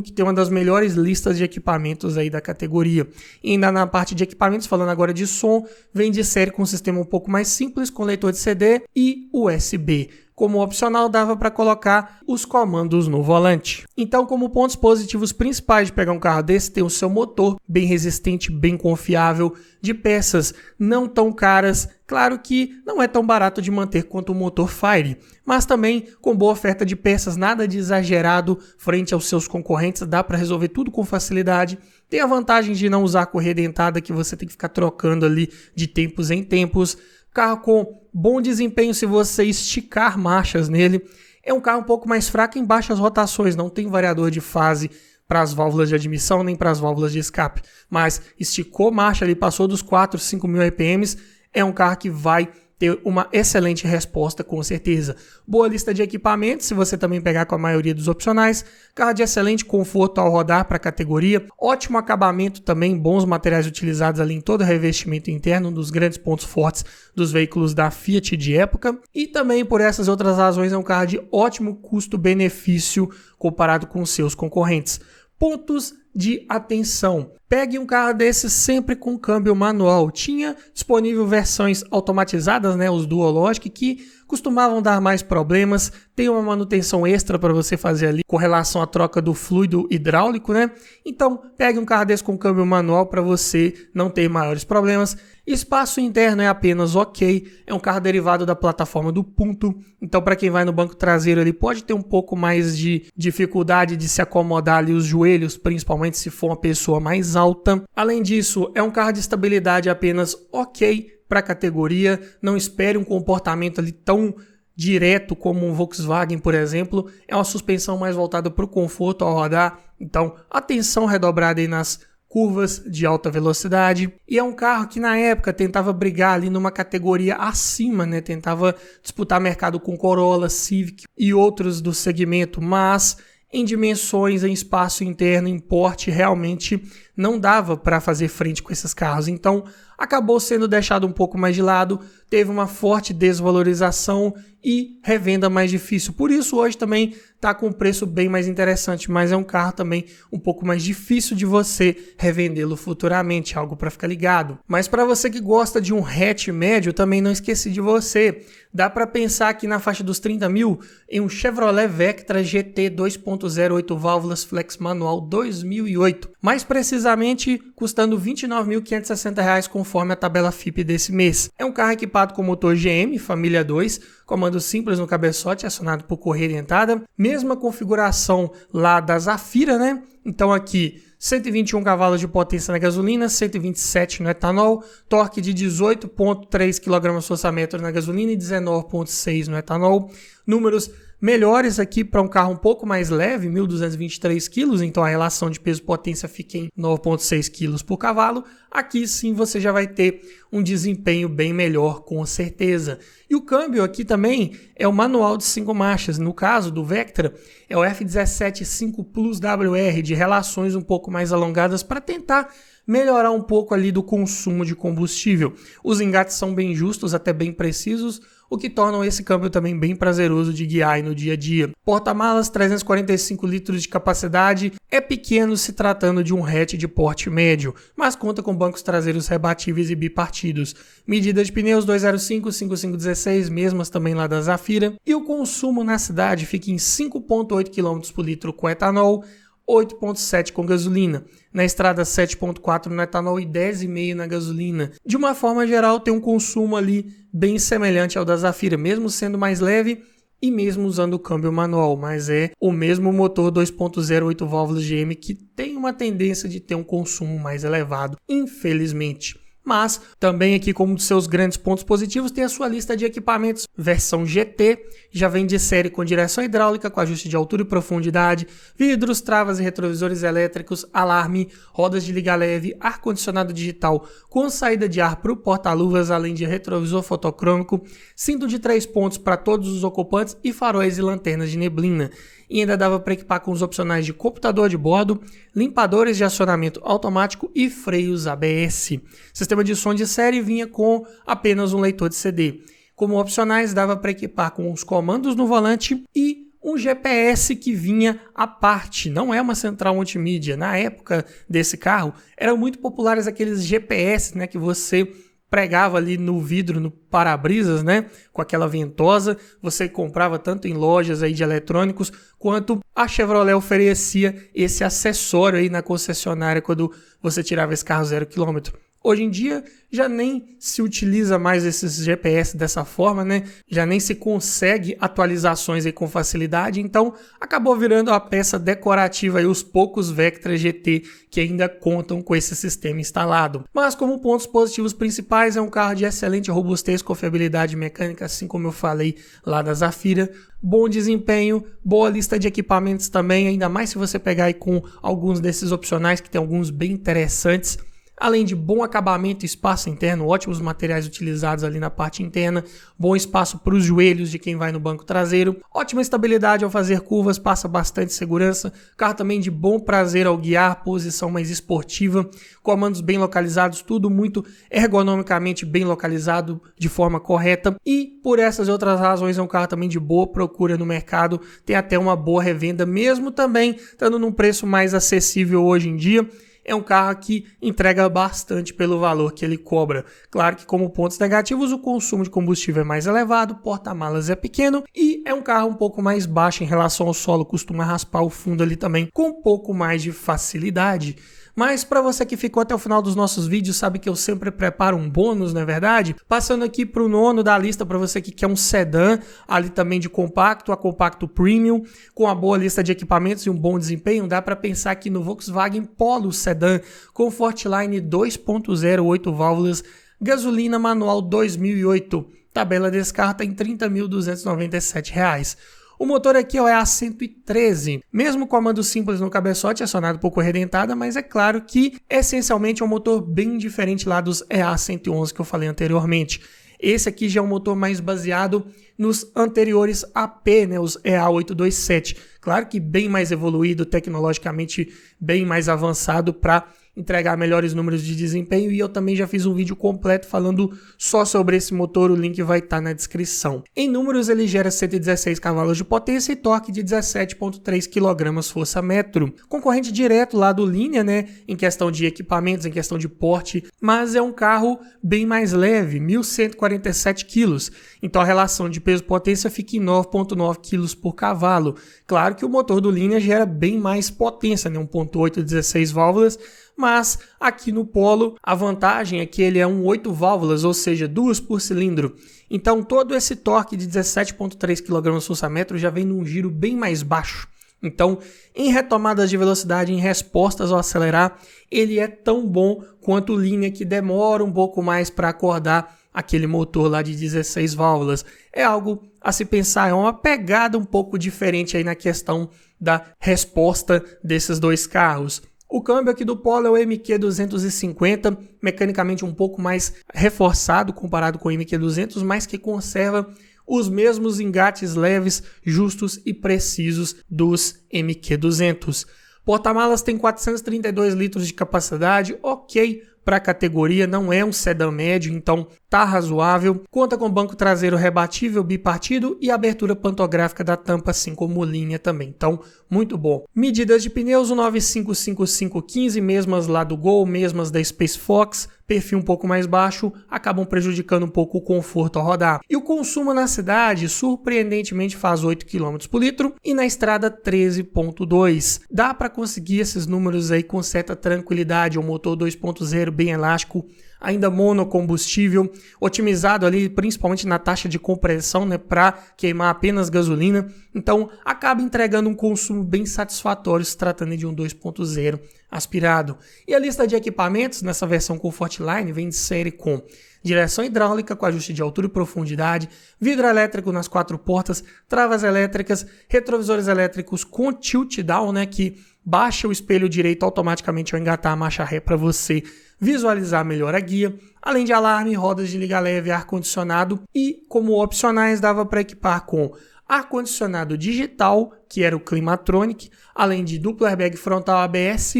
que tem uma das melhores listas de equipamentos aí da categoria. E ainda na parte de equipamentos, falando agora de som, vem de série com um sistema um pouco mais simples, com leitor de CD e USB. Como opcional, dava para colocar os comandos no volante. Então, como pontos positivos principais de pegar um carro desse, tem o seu motor bem resistente, bem confiável, de peças não tão caras. Claro que não é tão barato de manter quanto o motor Fire, mas também com boa oferta de peças, nada de exagerado frente aos seus concorrentes, dá para resolver tudo com facilidade. Tem a vantagem de não usar correia dentada, que você tem que ficar trocando ali de tempos em tempos. Carro com bom desempenho se você esticar marchas nele. É um carro um pouco mais fraco em baixas rotações, não tem variador de fase para as válvulas de admissão nem para as válvulas de escape. Mas esticou marcha ali, passou dos 4, 5 mil RPMs, é um carro que vai ter uma excelente resposta, com certeza. Boa lista de equipamentos, se você também pegar com a maioria dos opcionais. Carro de excelente conforto ao rodar para a categoria. Ótimo acabamento também, bons materiais utilizados ali em todo o revestimento interno, um dos grandes pontos fortes dos veículos da Fiat de época. E também por essas outras razões é um carro de ótimo custo-benefício comparado com seus concorrentes. Pontos de atenção. Pegue um carro desse sempre com câmbio manual. Tinha disponível versões automatizadas, né, os Duologic, que costumavam dar mais problemas. Tem uma manutenção extra para você fazer ali com relação à troca do fluido hidráulico, né? Então, pegue um carro desse com câmbio manual para você não ter maiores problemas. Espaço interno é apenas ok. É um carro derivado da plataforma do Punto. Então, para quem vai no banco traseiro, ele pode ter um pouco mais de dificuldade de se acomodar ali os joelhos, principalmente se for uma pessoa mais alta. Além disso, é um carro de estabilidade apenas ok para a categoria. Não espere um comportamento ali tão direto como um Volkswagen, por exemplo. É uma suspensão mais voltada para o conforto ao rodar. Então, atenção redobrada aí nas curvas de alta velocidade. E é um carro que na época tentava brigar ali numa categoria acima, né? Tentava disputar mercado com Corolla, Civic e outros do segmento, mas em dimensões, em espaço interno, em porte, realmente não dava para fazer frente com esses carros. Então, acabou sendo deixado um pouco mais de lado, teve uma forte desvalorização e revenda mais difícil. Por isso, hoje também está com um preço bem mais interessante, mas é um carro também um pouco mais difícil de você revendê-lo futuramente, algo para ficar ligado. Mas para você que gosta de um hatch médio, também não esqueci de você. Dá para pensar aqui na faixa dos 30 mil em um Chevrolet Vectra GT 2.0 8 válvulas flex manual 2008. Mais precisamente, custando R$ 29.560 conforme a tabela FIPE desse mês. É um carro equipado com motor GM, família 2, comando simples no cabeçote, acionado por correia dentada. Mesma configuração lá da Zafira, né? Então aqui 121 cavalos de potência na gasolina, 127 no etanol, torque de 18,3 kgfm na gasolina e 19,6 no etanol. Números melhores aqui para um carro um pouco mais leve, 1.223 kg, então a relação de peso-potência fica em 9,6 kg por cavalo. Aqui sim você já vai ter um desempenho bem melhor, com certeza. E o câmbio aqui também é o manual de 5 marchas. No caso do Vectra, é o F17 5 Plus WR, de relações um pouco mais alongadas para tentar melhorar um pouco ali do consumo de combustível. Os engates são bem justos, até bem precisos, o que torna esse câmbio também bem prazeroso de guiar no dia a dia. Porta-malas, 345 litros de capacidade, é pequeno se tratando de um hatch de porte médio, mas conta com bancos traseiros rebatíveis e bipartidos. Medida de pneus 205, 5516, mesmas também lá da Zafira, e o consumo na cidade fica em 5,8 km por litro com etanol, 8,7 com gasolina. Na estrada 7,4 no etanol e 10,5 na gasolina. De uma forma geral, tem um consumo ali bem semelhante ao da Zafira, mesmo sendo mais leve e mesmo usando o câmbio manual, mas é o mesmo motor 2.0 8 válvulas GM que tem uma tendência de ter um consumo mais elevado, infelizmente. Mas também aqui como um dos seus grandes pontos positivos tem a sua lista de equipamentos versão GT, já vem de série com direção hidráulica, com ajuste de altura e profundidade, vidros, travas e retrovisores elétricos, alarme, rodas de liga leve, ar-condicionado digital com saída de ar para o porta-luvas, além de retrovisor fotocrômico, cinto de 3 pontos para todos os ocupantes e faróis e lanternas de neblina. E ainda dava para equipar com os opcionais de computador de bordo, limpadores de acionamento automático e freios ABS. Sistema de som de série vinha com apenas um leitor de CD. Como opcionais, dava para equipar com os comandos no volante e um GPS que vinha à parte, não é uma central multimídia. Na época desse carro, eram muito populares aqueles GPS, né, que você pregava ali no vidro, no para-brisas, né, com aquela ventosa. Você comprava tanto em lojas aí de eletrônicos, quanto a Chevrolet oferecia esse acessório aí na concessionária quando você tirava esse carro 0 km. Hoje em dia já nem se utiliza mais esses GPS dessa forma, né? Já nem se consegue atualizações aí com facilidade, então acabou virando a peça decorativa aí os poucos Vectra GT que ainda contam com esse sistema instalado. Mas como pontos positivos principais, é um carro de excelente robustez, confiabilidade mecânica, assim como eu falei lá da Zafira. Bom desempenho, boa lista de equipamentos também, ainda mais se você pegar aí com alguns desses opcionais, que tem alguns bem interessantes. Além de bom acabamento e espaço interno, ótimos materiais utilizados ali na parte interna, bom espaço para os joelhos de quem vai no banco traseiro, ótima estabilidade ao fazer curvas, passa bastante segurança, carro também de bom prazer ao guiar, posição mais esportiva, comandos bem localizados, tudo muito ergonomicamente bem localizado de forma correta, e por essas e outras razões é um carro também de boa procura no mercado, tem até uma boa revenda, mesmo também estando num preço mais acessível hoje em dia. É um carro que entrega bastante pelo valor que ele cobra. Claro que como pontos negativos, o consumo de combustível é mais elevado, o porta-malas é pequeno e é um carro um pouco mais baixo em relação ao solo, costuma raspar o fundo ali também com um pouco mais de facilidade. Mas para você que ficou até o final dos nossos vídeos, sabe que eu sempre preparo um bônus, não é verdade? Passando aqui para o nono da lista, para você que quer um sedã, ali também de compacto, a compacto premium, com a boa lista de equipamentos e um bom desempenho, dá para pensar aqui no Volkswagen Polo Sedã, Comfortline 2.0, 8 válvulas, gasolina manual 2008. Tabela desse carro está em R$ 30.297. O motor aqui é o EA113, mesmo comando simples no cabeçote, acionado por correia dentada, mas é claro que essencialmente é um motor bem diferente lá dos EA111 que eu falei anteriormente. Esse aqui já é um motor mais baseado nos anteriores AP, né, os EA827. Claro que bem mais evoluído, tecnologicamente bem mais avançado para entregar melhores números de desempenho, e eu também já fiz um vídeo completo falando só sobre esse motor, o link vai estar na descrição. Em números, ele gera 116 cavalos de potência e torque de 17,3 kgfm. Concorrente direto lá do Linea, né, em questão de equipamentos, em questão de porte, mas é um carro bem mais leve, 1.147 kg. Então a relação de peso-potência fica em 9,9 kg por cavalo. Claro que o motor do Linea gera bem mais potência, né, 1.8, 16 válvulas, mas aqui no Polo a vantagem é que ele é um 8 válvulas, ou seja, 2 por cilindro. Então todo esse torque de 17,3 kgfm já vem num giro bem mais baixo. Então, em retomadas de velocidade, em respostas ao acelerar, ele é tão bom quanto o Linea, que demora um pouco mais para acordar aquele motor lá de 16 válvulas. É algo a se pensar, é uma pegada um pouco diferente aí na questão da resposta desses dois carros. O câmbio aqui do Polo é o MQ250, mecanicamente um pouco mais reforçado comparado com o MQ200, mas que conserva os mesmos engates leves, justos e precisos dos MQ200. Porta-malas tem 432 litros de capacidade, ok para a categoria, não é um sedã médio, então tá razoável. Conta com banco traseiro rebatível bipartido e abertura pantográfica da tampa, assim como o Linea também, então muito bom. Medidas de pneus, o 955515, mesmas lá do Gol, mesmas da Space Fox, perfil um pouco mais baixo, acabam prejudicando um pouco o conforto ao rodar. E o consumo na cidade, surpreendentemente, faz 8 km por litro e na estrada 13,2. Dá para conseguir esses números aí com certa tranquilidade, um motor 2.0 bem elástico, ainda monocombustível, otimizado ali principalmente na taxa de compressão, né, para queimar apenas gasolina. Então acaba entregando um consumo bem satisfatório se tratando de um 2.0 aspirado. E a lista de equipamentos nessa versão Comfortline vem de série com direção hidráulica com ajuste de altura e profundidade, vidro elétrico nas 4 portas, travas elétricas, retrovisores elétricos com tilt down, né, que baixa o espelho direito automaticamente ao engatar a marcha ré para você visualizar melhor a guia, além de alarme, rodas de liga leve, ar-condicionado e, como opcionais, dava para equipar com ar-condicionado digital, que era o Climatronic, além de duplo airbag frontal ABS,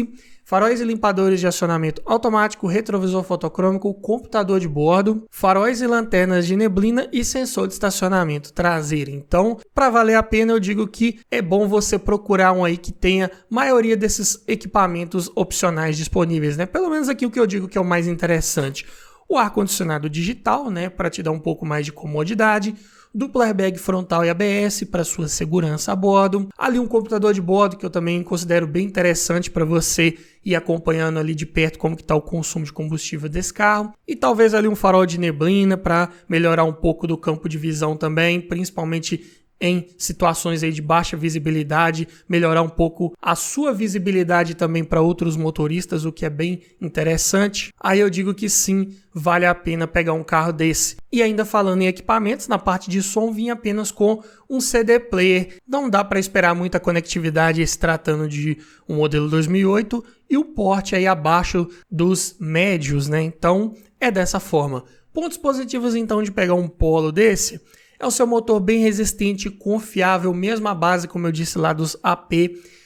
faróis e limpadores de acionamento automático, retrovisor fotocrômico, computador de bordo, faróis e lanternas de neblina e sensor de estacionamento traseiro. Então, para valer a pena, eu digo que é bom você procurar um aí que tenha maioria desses equipamentos opcionais disponíveis, né? Pelo menos aqui o que eu digo que é o mais interessante. O ar-condicionado digital, né, para te dar um pouco mais de comodidade, duplo airbag frontal e ABS para sua segurança a bordo, ali um computador de bordo que eu também considero bem interessante para você ir acompanhando ali de perto como que está o consumo de combustível desse carro, e talvez ali um farol de neblina para melhorar um pouco do campo de visão também, principalmente em situações aí de baixa visibilidade, melhorar um pouco a sua visibilidade também para outros motoristas, o que é bem interessante. Aí eu digo que sim, vale a pena pegar um carro desse. E ainda falando em equipamentos, na parte de som vinha apenas com um CD player. Não dá para esperar muita conectividade se tratando de um modelo 2008 e o porte aí abaixo dos médios, né? Então é dessa forma. Pontos positivos então de pegar um Polo desse é o seu motor bem resistente, confiável, mesmo a base, como eu disse lá, dos AP,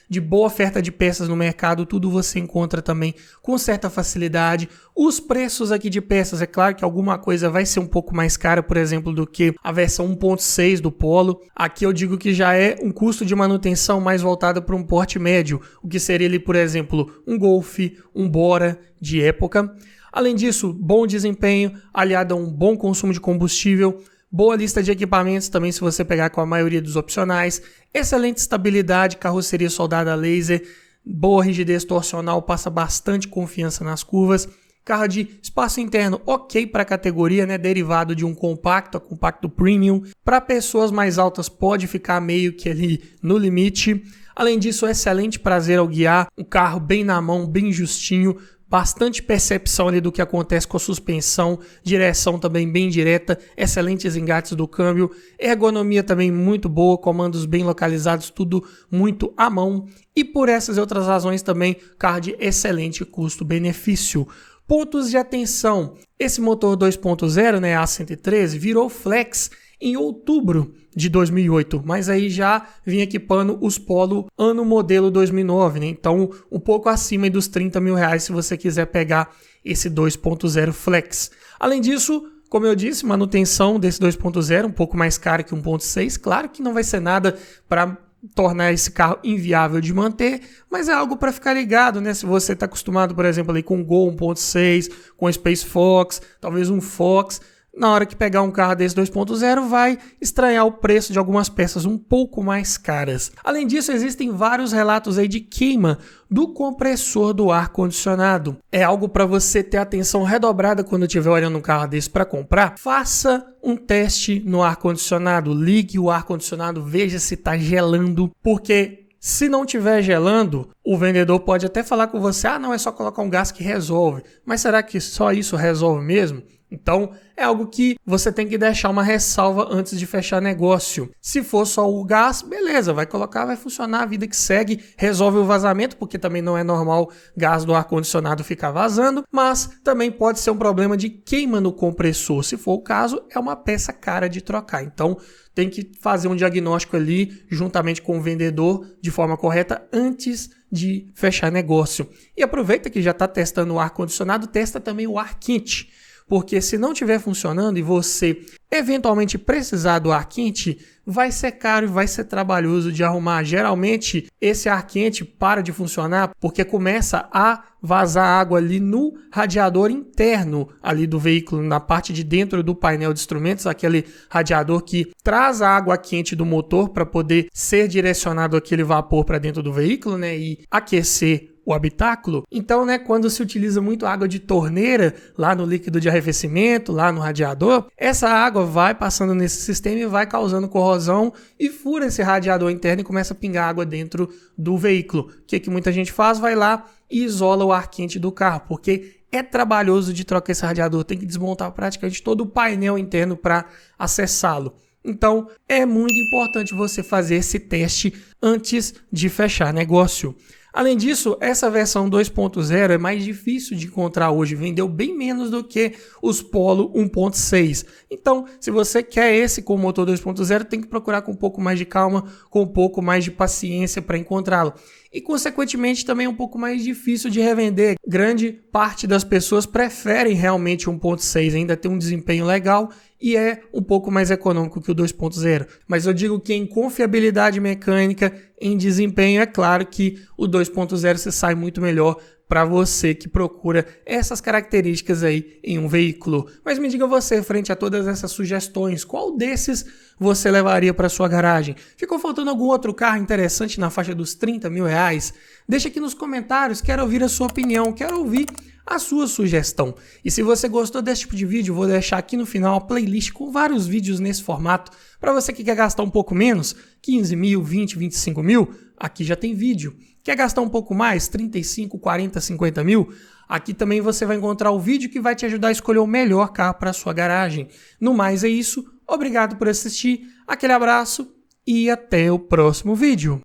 de boa oferta de peças no mercado, tudo você encontra também com certa facilidade. Os preços aqui de peças, é claro que alguma coisa vai ser um pouco mais cara, por exemplo, do que a versão 1.6 do Polo. Aqui eu digo que já é um custo de manutenção mais voltado para um porte médio, o que seria ali, por exemplo, um Golf, um Bora de época. Além disso, bom desempenho, aliado a um bom consumo de combustível, boa lista de equipamentos também se você pegar com a maioria dos opcionais, excelente estabilidade, carroceria soldada a laser, boa rigidez torcional, passa bastante confiança nas curvas, carro de espaço interno ok para a categoria, né, derivado de um compacto, a compacto premium, para pessoas mais altas pode ficar meio que ali no limite. Além disso, excelente prazer ao guiar, um carro bem na mão, bem justinho, bastante percepção ali do que acontece com a suspensão, direção também bem direta, excelentes engates do câmbio, ergonomia também muito boa, comandos bem localizados, tudo muito à mão. E por essas e outras razões também, carro de excelente custo-benefício. Pontos de atenção, esse motor 2.0, né, A113, virou flex em outubro de 2008, mas aí já vinha equipando os Polo ano modelo 2009, né? Então um pouco acima dos R$30 mil se você quiser pegar esse 2.0 Flex. Além disso, como eu disse, manutenção desse 2.0 um pouco mais cara que 1.6, claro que não vai ser nada para tornar esse carro inviável de manter, mas é algo para ficar ligado, né? Se você está acostumado, por exemplo, ali com o Gol 1.6, com o Space Fox, talvez um Fox, na hora que pegar um carro desse 2.0 vai estranhar o preço de algumas peças um pouco mais caras. Além disso, existem vários relatos aí de queima do compressor do ar-condicionado. É algo para você ter atenção redobrada quando estiver olhando um carro desse para comprar. Faça um teste no ar-condicionado, ligue o ar-condicionado, veja se está gelando, porque se não estiver gelando, o vendedor pode até falar com você, não, é só colocar um gás que resolve. Mas será que só isso resolve mesmo? Então, é algo que você tem que deixar uma ressalva antes de fechar negócio. Se for só o gás, beleza, vai colocar, vai funcionar, a vida que segue, resolve o vazamento, porque também não é normal gás do ar-condicionado ficar vazando, mas também pode ser um problema de queima no compressor. Se for o caso, é uma peça cara de trocar. Então, tem que fazer um diagnóstico ali, juntamente com o vendedor, de forma correta, antes de fechar negócio. E aproveita que já está testando o ar-condicionado, testa também o ar quente. Porque se não estiver funcionando e você eventualmente precisar do ar quente, vai ser caro e vai ser trabalhoso de arrumar. Geralmente esse ar quente para de funcionar porque começa a vazar água ali no radiador interno ali do veículo, na parte de dentro do painel de instrumentos, aquele radiador que traz a água quente do motor para poder ser direcionado aquele vapor para dentro do veículo, né, e aquecer o habitáculo. Então, né, quando se utiliza muito água de torneira lá no líquido de arrefecimento, lá no radiador, essa água vai passando nesse sistema e vai causando corrosão e fura esse radiador interno e começa a pingar água dentro do veículo. O que muita gente faz? Vai lá e isola o ar quente do carro, porque é trabalhoso de trocar esse radiador, tem que desmontar praticamente todo o painel interno para acessá-lo. Então, é muito importante você fazer esse teste antes de fechar negócio. Além disso, essa versão 2.0 é mais difícil de encontrar hoje, vendeu bem menos do que os Polo 1.6. Então, se você quer esse com motor 2.0, tem que procurar com um pouco mais de calma, com um pouco mais de paciência para encontrá-lo. E, consequentemente, também é um pouco mais difícil de revender. Grande parte das pessoas preferem realmente o 1.6, ainda tem um desempenho legal e é um pouco mais econômico que o 2.0. Mas eu digo que em confiabilidade mecânica, em desempenho, é claro que o 2.0 se sai muito melhor para você que procura essas características aí em um veículo. Mas me diga você, frente a todas essas sugestões, qual desses você levaria para sua garagem? Ficou faltando algum outro carro interessante na faixa dos 30 mil reais? Deixa aqui nos comentários, quero ouvir a sua opinião, quero ouvir a sua sugestão. E se você gostou desse tipo de vídeo, vou deixar aqui no final a playlist com vários vídeos nesse formato. Para você que quer gastar um pouco menos, 15 mil, 20, 25 mil, aqui já tem vídeo. Quer gastar um pouco mais, 35, 40, 50 mil? Aqui também você vai encontrar o vídeo que vai te ajudar a escolher o melhor carro para sua garagem. No mais é isso, obrigado por assistir, aquele abraço e até o próximo vídeo.